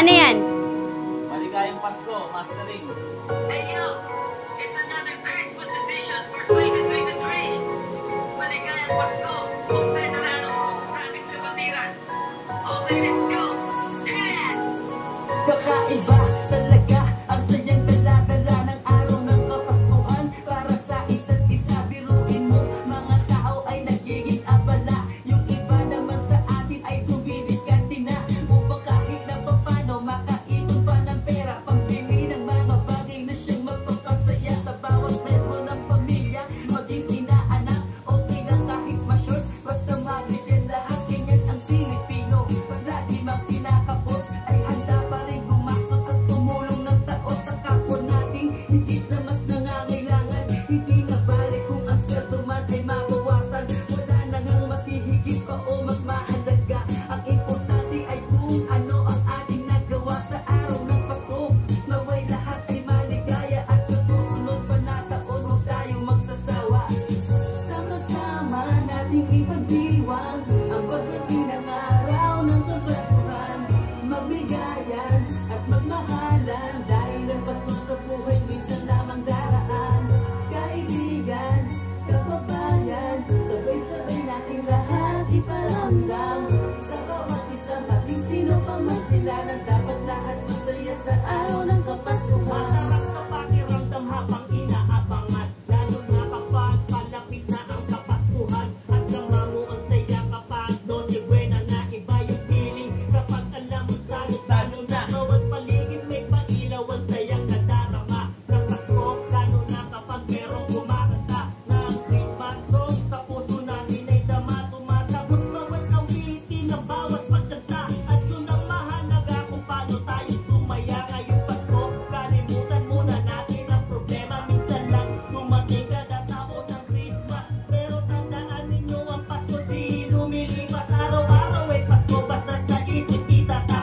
Ano yan? Maligayang Pasko, mastering. Hey yo, it's another Christmas edition for 2023. Maligayang Pasko, kung Federano, Traffic sa Batiran. Okay, let's go. Yeah! Kakaiba talaga ang sayang dala-dala ng araw ng Kapaskuhan. Para sa isa't isa, biruin mo, mga tao ay nagiging abala. Yung iba naman sa atin ay dumidiskarte na upang kahit na papano makaipon pa ng pera, pambili ng mga bagay na siyang magpapasaya sa bawat membro ng pamilya. Maging inaanak, okay lang kahit ma-short, basta mabigyan lahat. Ganyan ang Pilipino, palagi mang kinakapos, ay handa pa rin gumastos at tumulong ng taos sa kapwa nating higit na mas nangangailangan. Hindi na balik kung ang sweldo man ay mabawasan, wala na ngang masihigit pa o mas mahalaga. Ang importante ay kung ano ang ating nagawa sa araw ng Pasko. Naway lahat ay maligaya at sa susunod pa na taon huwag tayong magsasawa. Sama-sama nating ipagdiwang ang pagdating ng araw ng Kapaskuhan. Magbigayan at magmahalan dahil ang Pasko sa buhay minsan lamang daraan. Kaibigan, kababayan, sabay-sabay nating lahat iparamdam sa bawat isa, maging sino pa man sila, na dapat lahat masaya sa araw ng Kapaskuhan. Masarap sa pakiramdam habang inaabangan, lalo na kapag palapit na ang Kapaskuhan. At namamo ang saya kapag Noche Buena na, iba yung feeling kapag alam mo salo na. Bawat paligid may pailaw, ang sayang nadarama ng Pasko, lalo na kapag merong kumakanta ng Christmas song. Sa puso natin ay dama, tumatagos bawat awitin ng bawat pagkanta. At yun ang mahalaga kung paano tayo sumaya ngayong Pasko. Kalimutan muna natin ang problema, minsan lang dumating kada taon ng Christmas. Pero tandaan ninyo, ang Pasko di lumilipas, araw-araw ay Pasko, basta sa isip kita ka.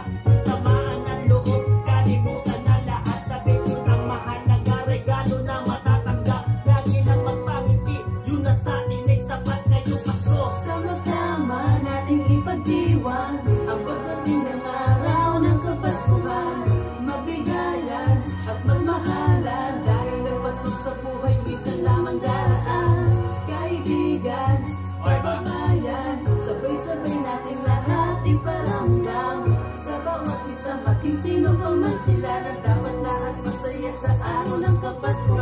Samaan ng loob, kalimutan na lahat, sabi yun ang mahalaga, regalo na matatanggap. Lagi lang magpangiti, yun na sa atin ay sapat ngayong Pasko. Sama-sama nating ipagdiwang ang pagdating ng araw ng Kapaskuhan. Magbigayan at magmahalan dahil ang Pasko sa buhay minsan lamang daraan. Kaibigan, kababayan, sabay-sabay nating lahat iparamdam sa bawat isa, maging sino pa man sila, na dapat lahat masaya sa araw ng Kapaskuhan.